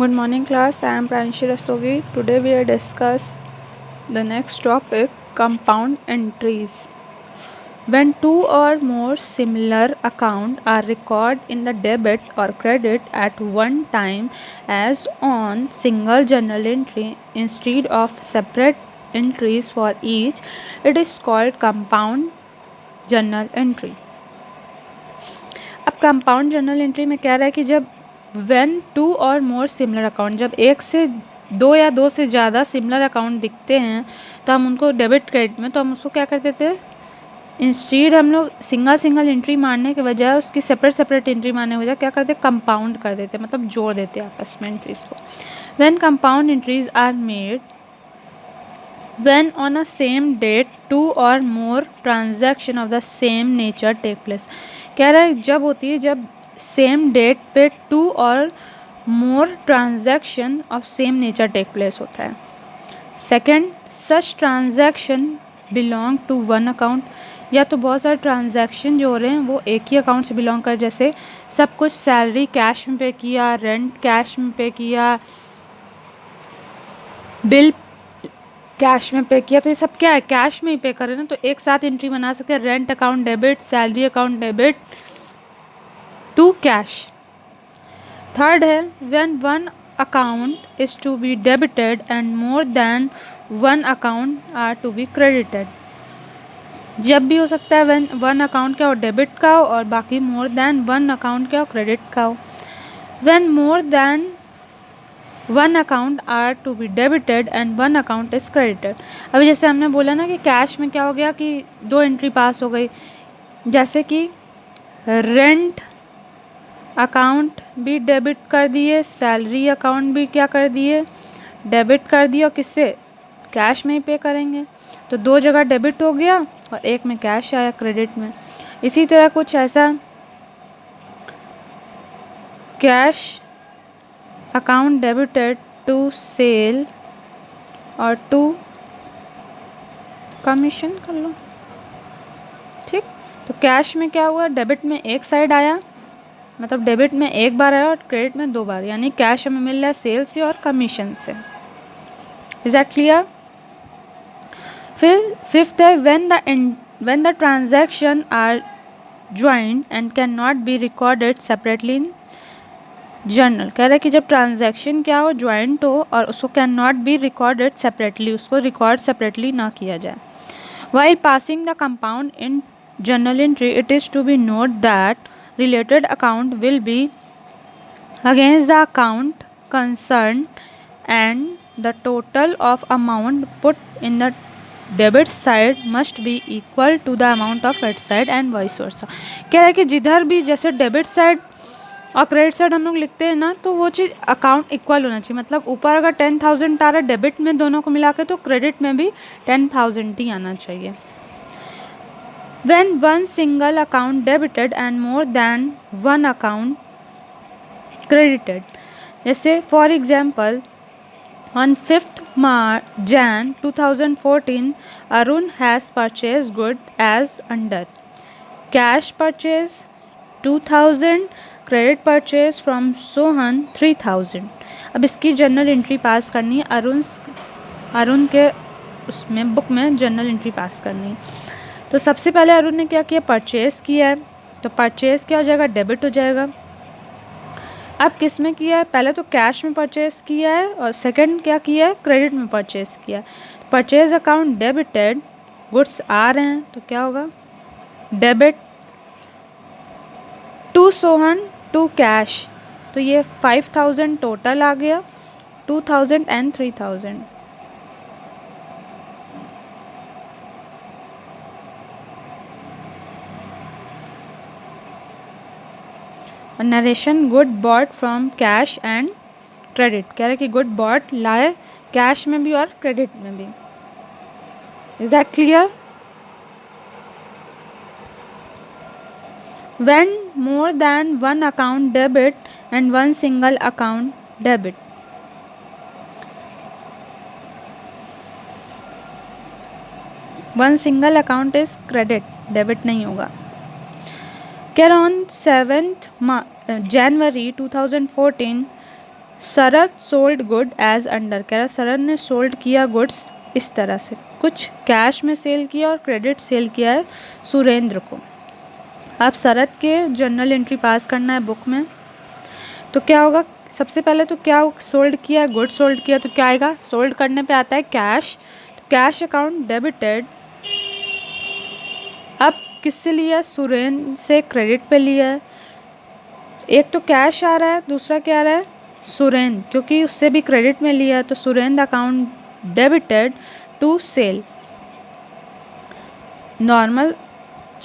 Good morning class, I am Pranshi Rastogi. Today we will discuss the next topic, compound entries. When two or more similar accounts are recorded in the debit or credit at one time as on single journal entry instead of separate entries for each, it is called compound journal entry. अब compound journal entry में कह रहा है कि जब when to और more similar account, जब एक से दो या दो से ज़्यादा सिमिलर अकाउंट दिखते हैं तो हम उनको डेबिट क्रेडिट में, तो हम उसको क्या कर देते हैं, इंस्टीड हम लोग सिंगल एंट्री मारने के बजाय उसकी सेपरेट एंट्री मारने के बजाय क्या करते हैं, कंपाउंड कर देते हैं, मतलब जोड़ देते हैं आपस में एंट्रीज को. When compound entries are made when on a same date two or more transaction of the same nature take place. कह रहा है जब होती है जब सेम डेट पे टू और more transaction of same nature take place होता है. Second, such transaction belong to one account, या तो बहुत सारे ट्रांजैक्शन जो हो रहे हैं वो एक ही अकाउंट से बिलोंग कर, जैसे सब कुछ सैलरी कैश में पे किया, रेंट कैश में पे किया, बिल कैश में पे किया, तो ये सब क्या है, कैश में ही पे करें ना, तो एक साथ एंट्री बना सकते हैं, rent account debit, salary account debit to cash. Third है when one account is to be debited and more than one account are to be credited. जब भी हो सकता है व्हेन वन अकाउंट क्या हो, डेबिट का हो, और बाकी मोर देन वन अकाउंट क्या हो, क्रेडिट का हो. When more than one account are to be debited and one account is credited. अभी जैसे हमने बोला ना कि कैश में क्या हो गया कि दो एंट्री पास हो गई, जैसे कि रेंट अकाउंट भी डेबिट कर दिए, सैलरी अकाउंट भी क्या कर दिए, डेबिट कर दिए, और किससे, कैश में ही पे करेंगे, तो दो जगह डेबिट हो गया और एक में कैश आया क्रेडिट में. इसी तरह कुछ ऐसा cash account debited to sale और टू कमीशन कर लो, ठीक. तो कैश में क्या हुआ, डेबिट में एक साइड आया, मतलब डेबिट में एक बार आया और क्रेडिट में दो बार, यानी कैश हमें मिल रहा है सेल से और कमीशन से. Is that clear. फिर फिफ्थ है when the transaction are joint and cannot be recorded separately in journal. कह रहा है कि जब ट्रांजैक्शन क्या हो, ज्वाइंट हो, और उसको cannot be recorded separately, उसको रिकॉर्ड सेपरेटली ना किया जाए. While passing the compound in journal entry it is to be note that related account will be against the account concerned and the total of amount put in the debit side must be equal to the amount of credit side and vice versa. कह रहा है कि जिधर भी जैसे debit side और credit side हम लोग लिखते हैं ना, तो वो चीज़ अकाउंट इक्वल होना चाहिए, मतलब ऊपर अगर 10,000 आ रहा है डेबिट में दोनों को मिला के, तो क्रेडिट में भी 10,000 ही आना चाहिए. When one single account debited and more than one account credited. जैसे for example, on 5th Jan 2014, Arun has purchased good as under. Cash purchase 2,000, credit purchase from Sohan 3,000. अब इसकी जर्नल एंट्री पास करनी है, अरुण के उसमें बुक में journal entry पास करनी है. तो सबसे पहले अरुण ने क्या किया, परचेज़ किया है, तो परचेज़ क्या हो जाएगा, डेबिट हो जाएगा. अब किस में किया है, पहले तो कैश में परचेज़ किया है और सेकंड क्या किया है, क्रेडिट में परचेज़ किया है. परचेज़ अकाउंट डेबिटेड, गुड्स आ रहे हैं तो क्या होगा, debit to Sohan to cash, तो ये 5,000 टोटल आ गया, 2,000 and 3,000. Narration good bought from cash and credit. कह रहा है कि गुड बॉट लाए कैश में भी और क्रेडिट में भी. Is that clear. When more than one account debit and one single account debit. One single account is credit, debit नहीं होगा. On 7th January 2014, Sharad sold good as under, कह रहा शरद ने सोल्ड किया गुड्स इस तरह से, कुछ कैश में सेल किया और क्रेडिट सेल किया है सुरेंद्र को। अब शरद के जर्नल एंट्री पास करना है बुक में, तो क्या होगा, सबसे पहले तो क्या सोल्ड किया, गुड सोल्ड किया, तो क्या आएगा, सोल्ड करने पे आता है कैश, तो कैश अकाउंट डेबिटेड। अब किससे लिया, सुरेंद्र से क्रेडिट पे लिया है, एक तो कैश आ रहा है, दूसरा क्या आ रहा है, सुरेंद्र, क्योंकि उससे भी क्रेडिट में लिया है, तो Surendra account debited to sale. Normal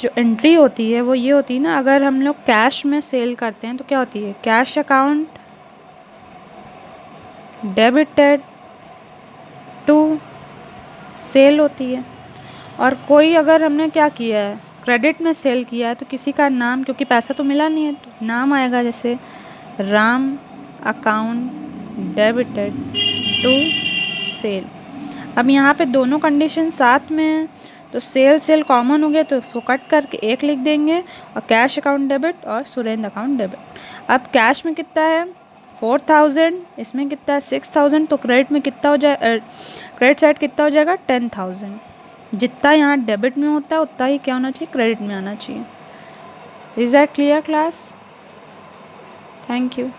जो एंट्री होती है वो ये होती है ना, अगर हम लोग कैश में सेल करते हैं तो क्या होती है, cash account debited to sale होती है। और कोई अगर हमने क्या किया है, क्रेडिट में सेल किया है, तो किसी का नाम, क्योंकि पैसा तो मिला नहीं है, तो नाम आएगा, जैसे Ram account debited to sale. अब यहाँ पे दोनों कंडीशन साथ में है, तो सेल कॉमन हो गया, तो उसको कट करके एक लिख देंगे, और कैश अकाउंट डेबिट और सुरेंद्र अकाउंट डेबिट। अब कैश में कितना है 4000, इसमें कितना है 6000, तो क्रेडिट में कितना हो जाए, क्रेडिट साइड कितना हो जाएगा 10000। जितना यहाँ डेबिट में होता है उतना ही क्या होना चाहिए, क्रेडिट में आना चाहिए। Is that clear class? Thank you.